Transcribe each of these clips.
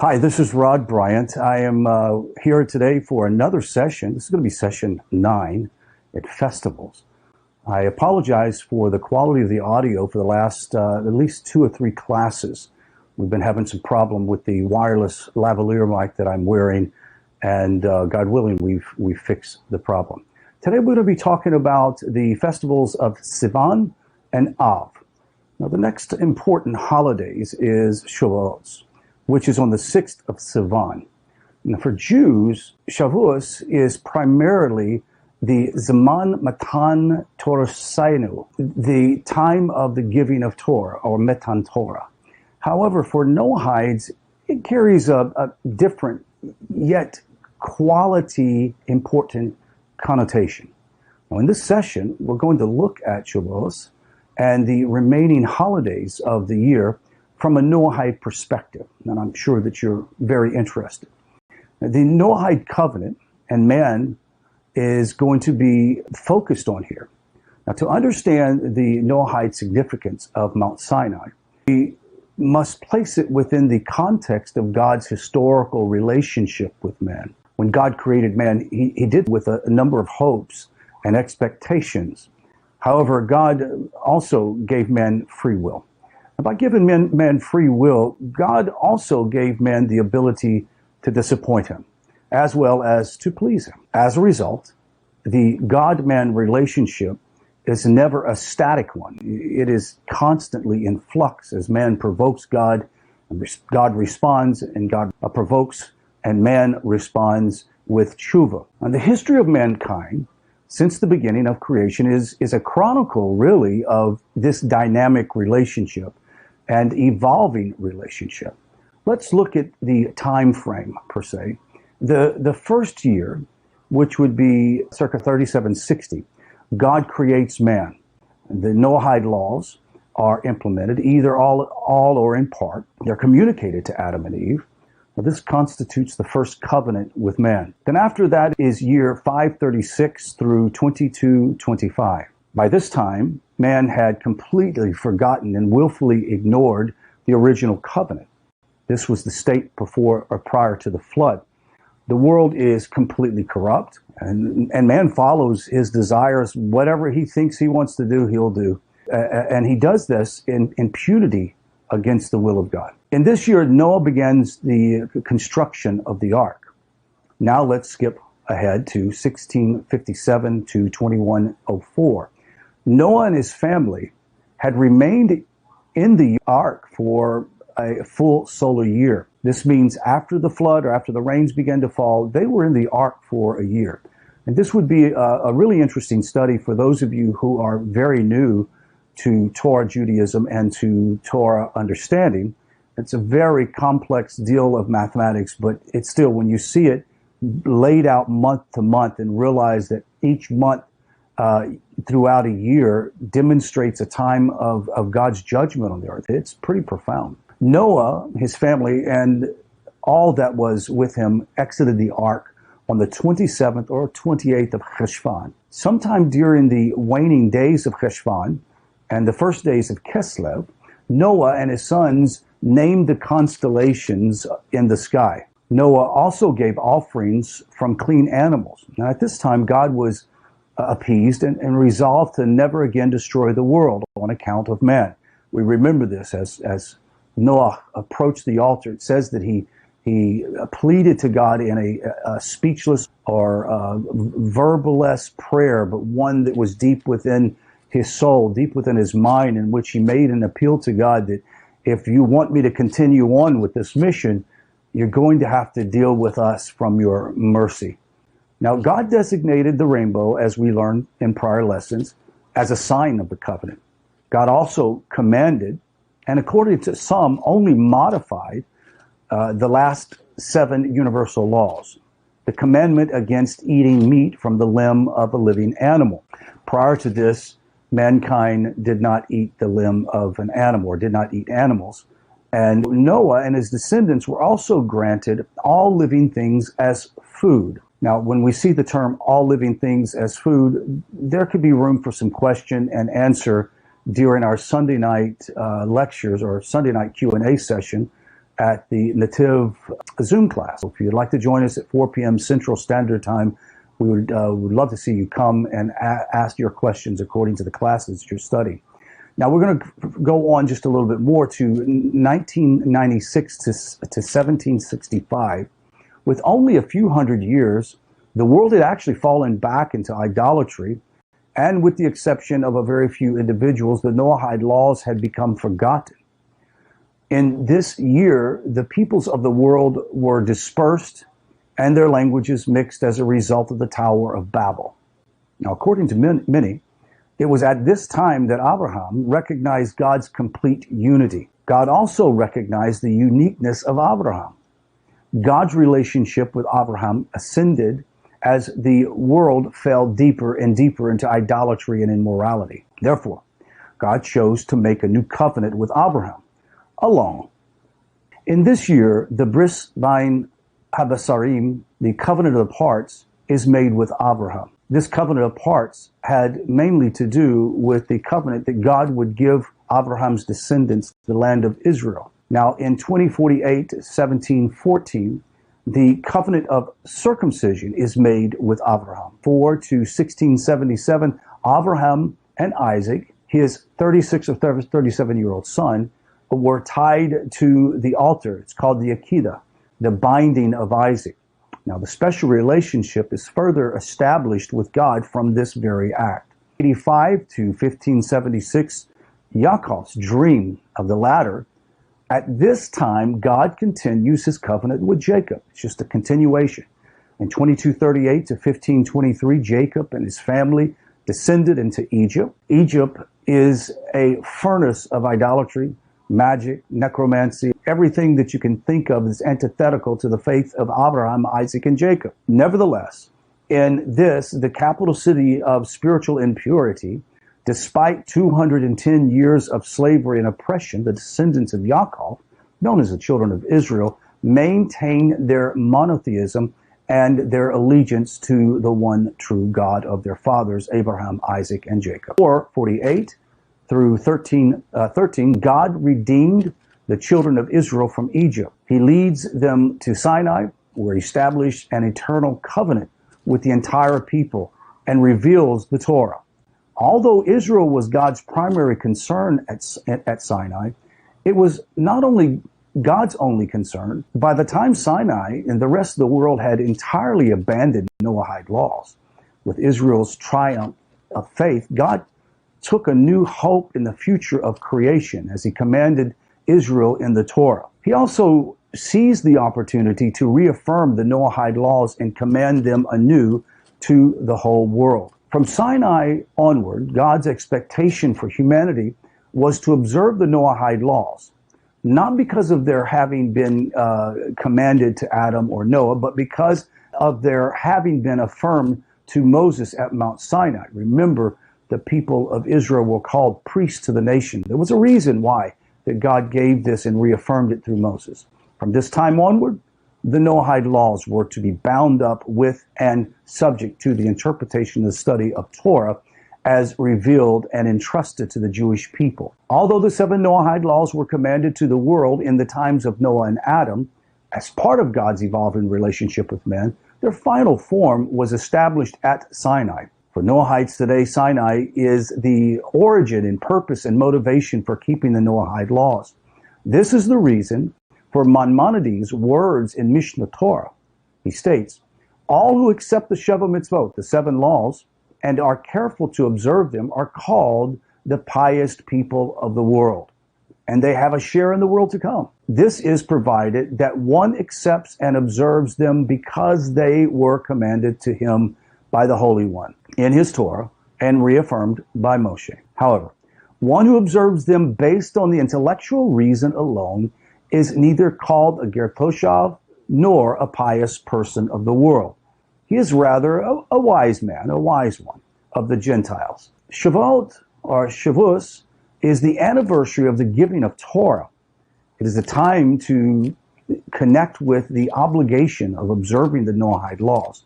Hi, this is Rod Bryant. I am here today for another session. This is going to be session 9 at festivals. I apologize for the quality of the audio for the last at least 2 or 3 classes. We've been having some problem with the wireless lavalier mic that I'm wearing, and God willing, we've fixed the problem. Today we're going to be talking about the festivals of Sivan and Av. Now, the next important holidays is Shavuos, which is on the 6th of Sivan. Now, for Jews, Shavuos is primarily the Zaman Matan Torah, the time of the giving of Torah, or Matan Torah. However, for Noahides, it carries a different, yet quality important connotation. Now, in this session, we're going to look at Shavuos and the remaining holidays of the year from a Noahide perspective, and I'm sure that you're very interested. Now, the Noahide covenant and man is going to be focused on here. Now, to understand the Noahide significance of Mount Sinai, we must place it within the context of God's historical relationship with man. When God created man, he did with a number of hopes and expectations. However, God also gave man free will. And by giving man free will, God also gave man the ability to disappoint him, as well as to please him. As a result, the God-man relationship is never a static one. It is constantly in flux as man provokes God, and God responds, and God provokes, and man responds with tshuva. And the history of mankind since the beginning of creation is a chronicle, really, of this dynamic relationship and evolving relationship. Let's look at the time frame, per se. The first year, which would be circa 3760, God creates man. The Noahide laws are implemented, either all or in part. They're communicated to Adam and Eve. Now, this constitutes the first covenant with man. Then after that is year 536 through 2225. By this time, man had completely forgotten and willfully ignored the original covenant. This was the state before or prior to the flood. The world is completely corrupt, and man follows his desires. Whatever he thinks he wants to do, he'll do. And he does this in impunity against the will of God. In this year, Noah begins the construction of the ark. Now let's skip ahead to 1657 to 2104. Noah and his family had remained in the ark for a full solar year. This means after the flood or after the rains began to fall, they were in the ark for a year. And this would be a really interesting study for those of you who are very new to Torah Judaism and to Torah understanding. It's a very complex deal of mathematics, but it's still, when you see it laid out month to month and realize that each month throughout a year demonstrates a time of God's judgment on the earth, it's pretty profound. Noah, his family, and all that was with him exited the ark on the 27th or 28th of Cheshvan. Sometime during the waning days of Cheshvan and the first days of Kislev, Noah and his sons named the constellations in the sky. Noah also gave offerings from clean animals. Now, at this time, God was appeased and resolved to never again destroy the world on account of man. We remember this as Noah approached the altar. It says that he pleaded to God in a speechless or verbaless prayer, but one that was deep within his soul, deep within his mind, in which he made an appeal to God that if you want me to continue on with this mission, you're going to have to deal with us from your mercy. Now, God designated the rainbow, as we learned in prior lessons, as a sign of the covenant. God also commanded, and according to some, only modified the last 7 universal laws. The commandment against eating meat from the limb of a living animal. Prior to this, mankind did not eat the limb of an animal, or did not eat animals. And Noah and his descendants were also granted all living things as food. Now, when we see the term all living things as food, there could be room for some question and answer during our Sunday night lectures or Sunday night Q&A session at the Nativ Zoom class. If you'd like to join us at 4 p.m. Central Standard Time, we would love to see you come and ask your questions according to the classes you're studying. Now, we're going to go on just a little bit more to 1996 to 1765. With only a few hundred years, the world had actually fallen back into idolatry, and with the exception of a very few individuals, the Noahide laws had become forgotten. In this year, the peoples of the world were dispersed and their languages mixed as a result of the Tower of Babel. Now, according to many, it was at this time that Abraham recognized God's complete unity. God also recognized the uniqueness of Abraham. God's relationship with Abraham ascended as the world fell deeper and deeper into idolatry and immorality. Therefore, God chose to make a new covenant with Abraham alone. In this year, the Bris Bein Habasarim, the covenant of the parts, is made with Abraham. This covenant of parts had mainly to do with the covenant that God would give Abraham's descendants the land of Israel. Now, in 2048, 1714, the covenant of circumcision is made with Abraham. 4 to 1677, Abraham and Isaac, his 36 or 37-year-old son, were tied to the altar. It's called the Akedah, the binding of Isaac. Now, the special relationship is further established with God from this very act. 85 to 1576, Yaakov's dream of the ladder. At this time, God continues his covenant with Jacob. It's just a continuation. In 2238 to 1523, Jacob and his family descended into Egypt. Egypt is a furnace of idolatry, magic, necromancy. Everything that you can think of is antithetical to the faith of Abraham, Isaac, and Jacob. Nevertheless, in this, the capital city of spiritual impurity, despite 210 years of slavery and oppression, the descendants of Yaakov, known as the children of Israel, maintain their monotheism and their allegiance to the one true God of their fathers, Abraham, Isaac, and Jacob. 448 through 13, God redeemed the children of Israel from Egypt. He leads them to Sinai, where he established an eternal covenant with the entire people and reveals the Torah. Although Israel was God's primary concern at Sinai, it was not only God's only concern. By the time Sinai and the rest of the world had entirely abandoned Noahide laws, with Israel's triumph of faith, God took a new hope in the future of creation as he commanded Israel in the Torah. He also seized the opportunity to reaffirm the Noahide laws and command them anew to the whole world. From Sinai onward, God's expectation for humanity was to observe the Noahide laws, not because of their having been commanded to Adam or Noah, but because of their having been affirmed to Moses at Mount Sinai. Remember, the people of Israel were called priests to the nation. There was a reason why that God gave this and reaffirmed it through Moses. From this time onward, the Noahide laws were to be bound up with and subject to the interpretation and the study of Torah as revealed and entrusted to the Jewish people. Although the 7 Noahide laws were commanded to the world in the times of Noah and Adam, as part of God's evolving relationship with men, their final form was established at Sinai. For Noahides today, Sinai is the origin and purpose and motivation for keeping the Noahide laws. This is the reason for Maimonides' words in Mishnah Torah. He states, all who accept the Sheva Mitzvot, the 7 laws, and are careful to observe them are called the pious people of the world, and they have a share in the world to come. This is provided that one accepts and observes them because they were commanded to him by the Holy One in his Torah and reaffirmed by Moshe. However, one who observes them based on the intellectual reason alone is neither called a ger toshav nor a pious person of the world. He is rather a wise man, a wise one of the Gentiles. Shavuot, or Shavuos, is the anniversary of the giving of Torah. It is a time to connect with the obligation of observing the Noahide laws,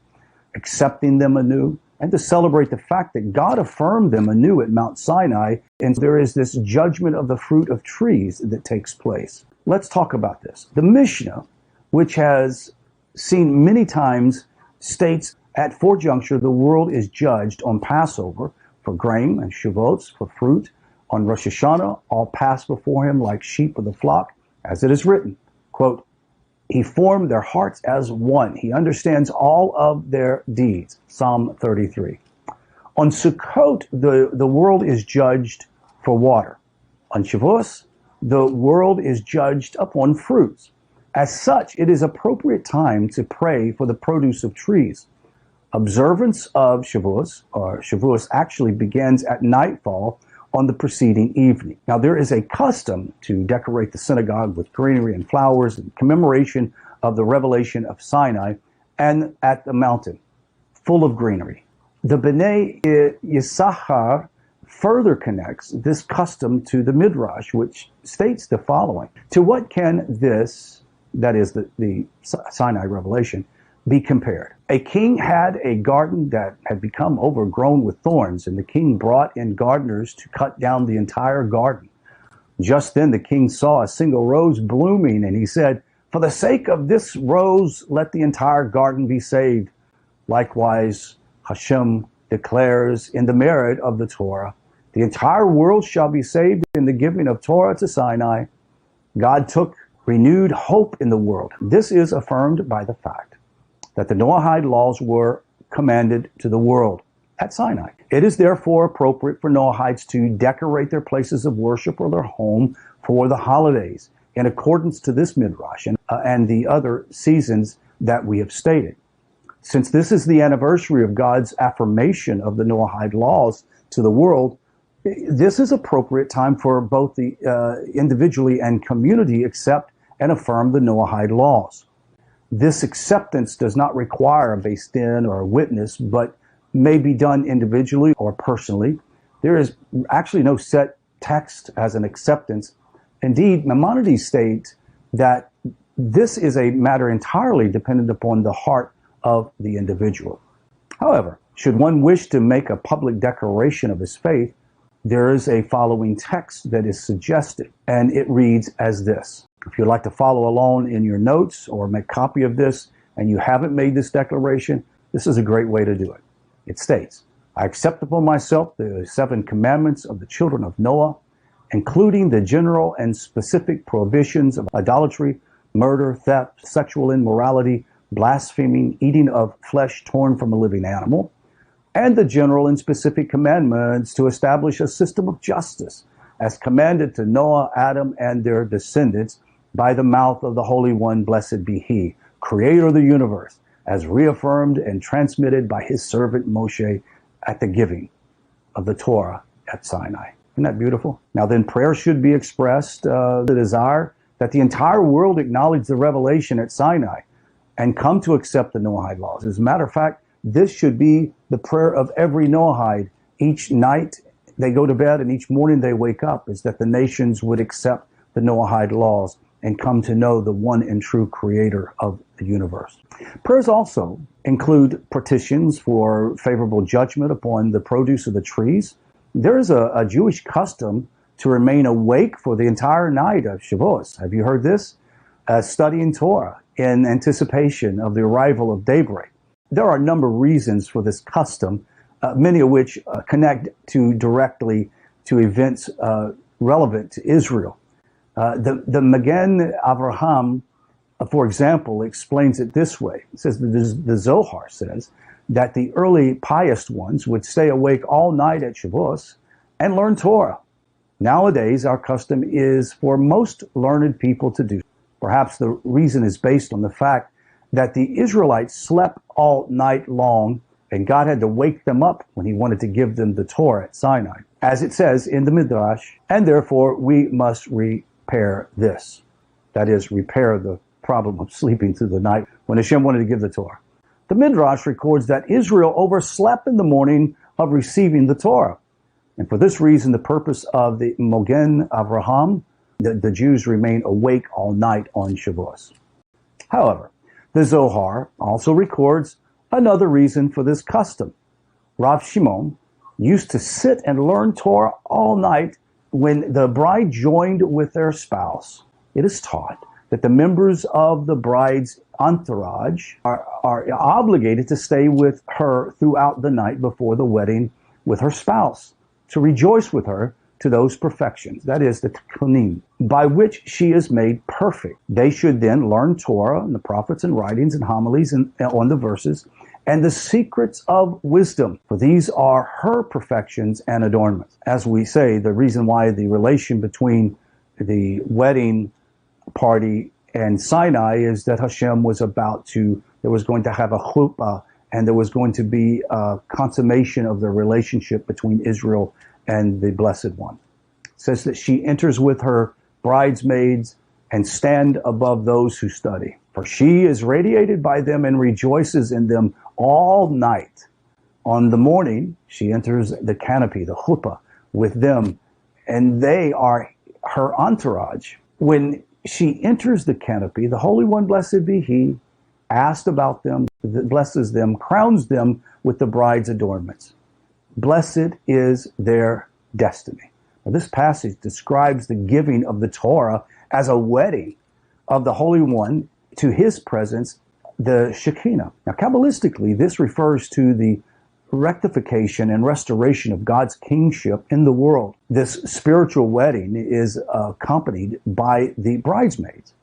accepting them anew, and to celebrate the fact that God affirmed them anew at Mount Sinai, and there is this judgment of the fruit of trees that takes place. let's talk about this. The Mishnah, which has seen many times, states at four juncture the world is judged on Passover for grain and Shavuot for fruit. On Rosh Hashanah, all pass before him like sheep of the flock, as it is written, quote, he formed their hearts as one. He understands all of their deeds. Psalm 33. On Sukkot, the world is judged for water. On Shavuos, the world is judged upon fruits. As such, it is appropriate time to pray for the produce of trees. Observance of Shavuos, or Shavuos, actually begins at nightfall on the preceding evening. Now, there is a custom to decorate the synagogue with greenery and flowers in commemoration of the revelation of Sinai and at the mountain, full of greenery. The Bnei Yisachar further connects this custom to the Midrash, which states the following. To what can this, that is the Sinai revelation, be compared? A king had a garden that had become overgrown with thorns, and the king brought in gardeners to cut down the entire garden. Just then the king saw a single rose blooming, and he said, for the sake of this rose, let the entire garden be saved. Likewise, Hashem declares in the merit of the Torah, the entire world shall be saved in the giving of Torah to Sinai. God took renewed hope in the world. This is affirmed by the fact that the Noahide laws were commanded to the world at Sinai. It is therefore appropriate for Noahides to decorate their places of worship or their home for the holidays in accordance to this Midrash and the other seasons that we have stated. Since this is the anniversary of God's affirmation of the Noahide laws to the world, this is appropriate time for both the individually and community accept and affirm the Noahide laws. This acceptance does not require a beis din or a witness, but may be done individually or personally. There is actually no set text as an acceptance. Indeed, Maimonides states that this is a matter entirely dependent upon the heart of the individual. However, should one wish to make a public declaration of his faith, there is a following text that is suggested, and it reads as this. If you'd like to follow along in your notes or make a copy of this and you haven't made this declaration, this is a great way to do it. It states, I accept upon myself the 7 commandments of the children of Noah, including the general and specific prohibitions of idolatry, murder, theft, sexual immorality, blaspheming, eating of flesh torn from a living animal, and the general and specific commandments to establish a system of justice as commanded to Noah, Adam, and their descendants by the mouth of the Holy One, blessed be He, Creator of the universe, as reaffirmed and transmitted by His servant Moshe at the giving of the Torah at Sinai. Isn't that beautiful? Now then, prayer should be expressed, the desire that the entire world acknowledge the revelation at Sinai and come to accept the Noahide laws. As a matter of fact, this should be the prayer of every Noahide. Each night they go to bed and each morning they wake up, is that the nations would accept the Noahide laws and come to know the one and true creator of the universe. Prayers also include petitions for favorable judgment upon the produce of the trees. There is a Jewish custom to remain awake for the entire night of Shavuos. Have you heard this? Studying Torah in anticipation of the arrival of daybreak. There are a number of reasons for this custom, many of which connect directly to events relevant to Israel. The Magen Avraham, for example, explains it this way. It says the Zohar says that the early pious ones would stay awake all night at Shavuos and learn Torah. Nowadays, our custom is for most learned people to do. Perhaps the reason is based on the fact that the Israelites slept all night long and God had to wake them up when He wanted to give them the Torah at Sinai, as it says in the Midrash, and therefore we must repair this. That is, repair the problem of sleeping through the night when Hashem wanted to give the Torah. The Midrash records that Israel overslept in the morning of receiving the Torah. And for this reason, the purpose of the Magen Avraham, the Jews remain awake all night on Shavuos. However, the Zohar also records another reason for this custom. Rav Shimon used to sit and learn Torah all night when the bride joined with their spouse. it is taught that the members of the bride's entourage are obligated to stay with her throughout the night before the wedding with her spouse, to rejoice with her to those perfections, that is, the tikkunim, by which she is made perfect. They should then learn Torah and the prophets and writings and homilies on the verses and the secrets of wisdom, for these are her perfections and adornments. As we say, the reason why the relation between the wedding party and Sinai is that Hashem was there was going to have a chuppah, and there was going to be a consummation of the relationship between Israel and the Blessed One. It says that she enters with her bridesmaids and stand above those who study. For she is radiated by them and rejoices in them all night. On the morning, she enters the canopy, the chuppah, with them, and they are her entourage. When she enters the canopy, the Holy One, blessed be He, asks about them, blesses them, crowns them with the bride's adornments. Blessed is their destiny. Now, this passage describes the giving of the Torah as a wedding of the Holy One to His presence, the Shekinah. Now, Kabbalistically, this refers to the rectification and restoration of God's kingship in the world. This spiritual wedding is accompanied by the bridesmaids,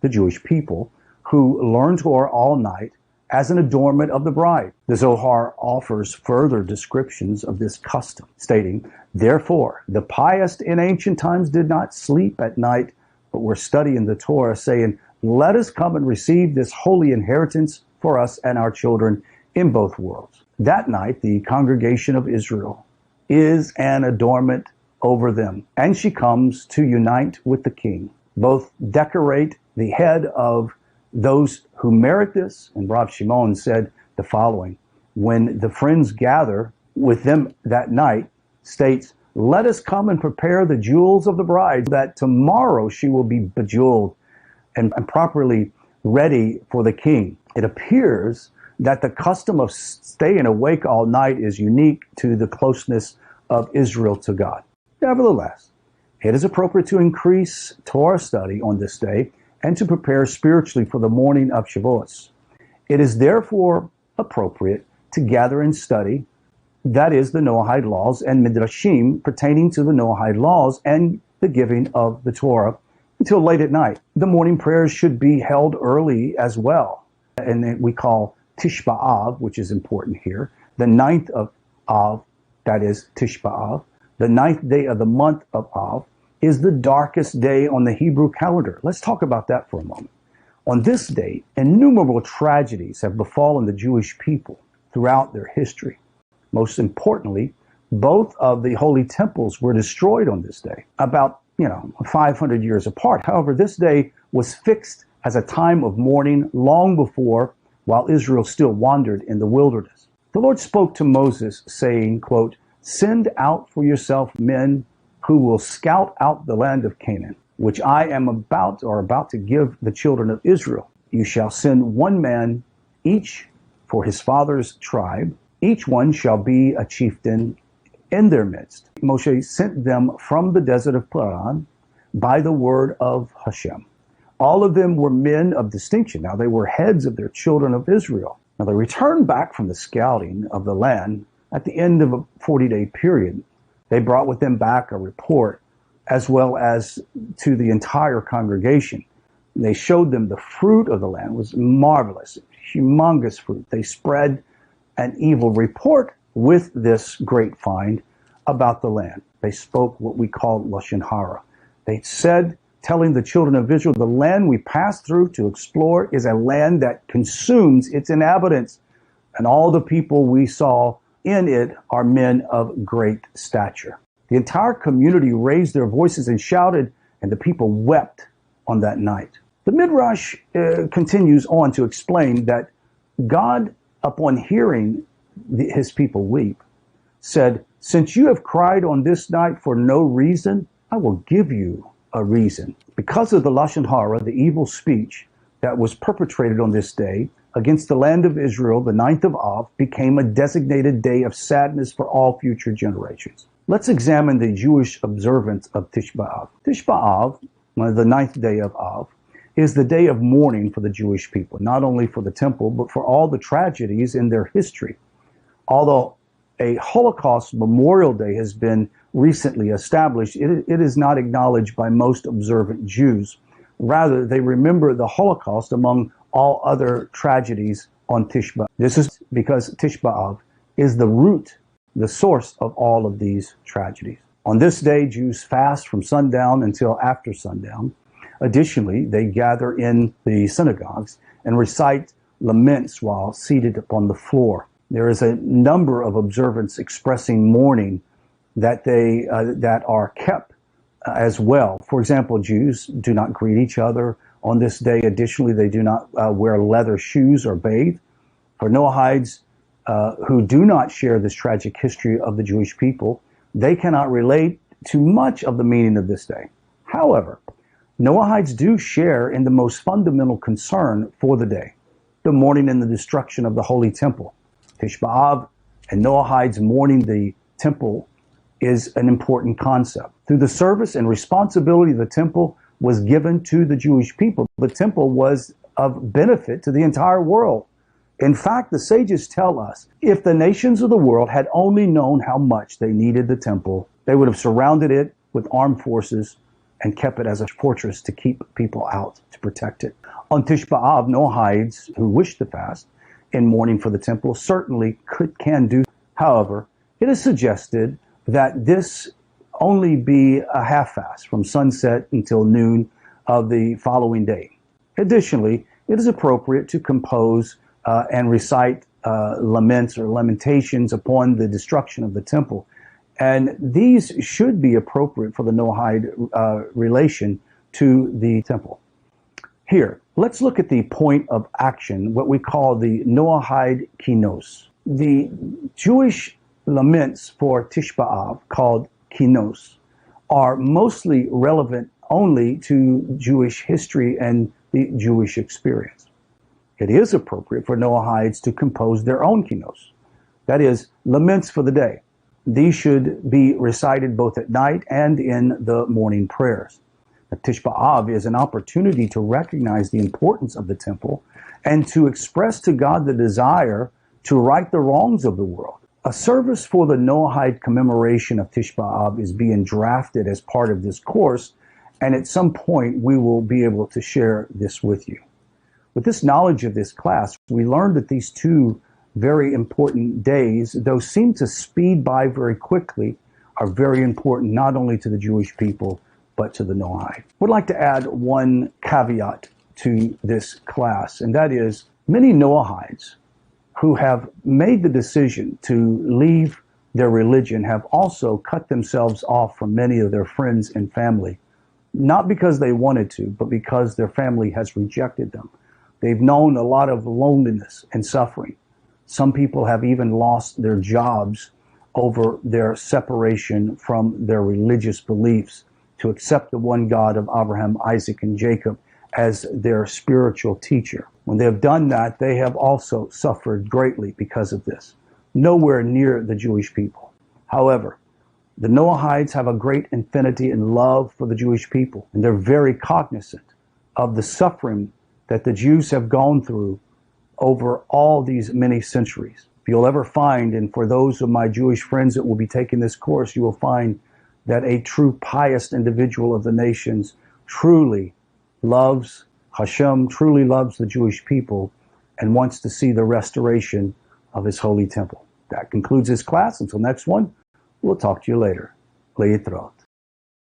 the Jewish people, who learn Torah all night as an adornment of the bride. The Zohar offers further descriptions of this custom, stating, therefore, the pious in ancient times did not sleep at night, but were studying the Torah, saying, let us come and receive this holy inheritance for us and our children in both worlds. That night, the congregation of Israel is an adornment over them, and she comes to unite with the king. Both decorate the head of those who merit this, and Rav Shimon said the following: when the friends gather with them that night, states, let us come and prepare the jewels of the bride, that tomorrow she will be bejeweled and properly ready for the king. It appears that the custom of staying awake all night is unique to the closeness of Israel to God. Nevertheless, it is appropriate to increase Torah study on this day and to prepare spiritually for the morning of Shavuos. It is therefore appropriate to gather and study, that is, the Noahide laws and Midrashim pertaining to the Noahide laws and the giving of the Torah until late at night. The morning prayers should be held early as well, and we call Tish B'Av, which is important here, the 9th of Av, that is Tish B'Av, the 9th day of the month of Av, is the darkest day on the Hebrew calendar. Let's talk about that for a moment. On this date, innumerable tragedies have befallen the Jewish people throughout their history. Most importantly, both of the holy temples were destroyed on this day, about 500 years apart. However, this day was fixed as a time of mourning long before, while Israel still wandered in the wilderness. The Lord spoke to Moses, saying, quote, send out for yourself men who will scout out the land of Canaan, which I am about to give the children of Israel. You shall send one man, each for his father's tribe. Each one shall be a chieftain in their midst. Moshe sent them from the desert of Paran by the word of Hashem. All of them were men of distinction. Now they were heads of their children of Israel. Now they returned back from the scouting of the land at the end of a 40-day period. They brought with them back a report as well as to the entire congregation. They showed them the fruit of the land. It was marvelous, humongous fruit. They spread an evil report with this great find about the land. They spoke what we call Lashon Hara. They said, telling the children of Israel, the land we passed through to explore is a land that consumes its inhabitants, and all the people we saw in it are men of great stature. The entire community raised their voices and shouted, and the people wept on that night. The Midrash continues on to explain that God, upon hearing his people weep, said, since you have cried on this night for no reason, I will give you a reason. Because of the Lashon Hara, the evil speech that was perpetrated on this day against the land of Israel, the 9th of Av became a designated day of sadness for all future generations. Let's examine the Jewish observance of Tish B'Av. Tish B'Av the ninth day of Av, is the day of mourning for the Jewish people, not only for the temple, but for all the tragedies in their history. Although a Holocaust Memorial Day has been recently established, it is not acknowledged by most observant Jews. Rather, they remember the Holocaust among all other tragedies on Tisha B'Av. This is because Tisha B'Av is the root, the source of all of these tragedies. On this day, Jews fast from sundown until after sundown. Additionally, they gather in the synagogues and recite laments while seated upon the floor. There is a number of observants expressing mourning that are kept as well. For example, Jews do not greet each other on this day. Additionally, they do not wear leather shoes or bathe. For Noahides who do not share this tragic history of the Jewish people, they cannot relate to much of the meaning of this day. However, Noahides do share in the most fundamental concern for the day, the mourning and the destruction of the Holy Temple. Tisha B'Av and Noahides mourning the temple is an important concept. Through the service and responsibility, the temple was given to the Jewish people. The temple was of benefit to the entire world. In fact, the sages tell us, if the nations of the world had only known how much they needed the temple, they would have surrounded it with armed forces and kept it as a fortress to keep people out, to protect it. On Tisha B'Av, Noahides who wish to fast in mourning for the temple certainly can do. However, it is suggested that this only be a half fast from sunset until noon of the following day. Additionally, it is appropriate to compose and recite laments or lamentations upon the destruction of the temple. And these should be appropriate for the Noahide relation to the temple. Here, let's look at the point of action, what we call the Noahide Kinos. The Jewish laments for Tisha B'Av, called Kinos, are mostly relevant only to Jewish history and the Jewish experience. It is appropriate for Noahides to compose their own Kinos, that is, laments for the day. These should be recited both at night and in the morning prayers. Tisha B'Av is an opportunity to recognize the importance of the temple and to express to God the desire to right the wrongs of the world. A service for the Noahide commemoration of Tisha B'Av is being drafted as part of this course, and at some point we will be able to share this with you. With this knowledge of this class, we learned that these two very important days, though seem to speed by very quickly, are very important not only to the Jewish people, but to the Noahide. I would like to add one caveat to this class, and that is many Noahides who have made the decision to leave their religion have also cut themselves off from many of their friends and family, not because they wanted to, but because their family has rejected them. They've known a lot of loneliness and suffering. Some people have even lost their jobs over their separation from their religious beliefs to accept the one God of Abraham, Isaac, and Jacob as their spiritual teacher. When they have done that, they have also suffered greatly because of this. Nowhere near the Jewish people. However, the Noahides have a great affinity and love for the Jewish people, and they're very cognizant of the suffering that the Jews have gone through over all these many centuries. If you'll ever find, and for those of my Jewish friends that will be taking this course, you will find that a true pious individual of the nations truly loves Hashem, truly loves the Jewish people, and wants to see the restoration of his holy temple. That concludes this class. Until next one, we'll talk to you later. Leitrot.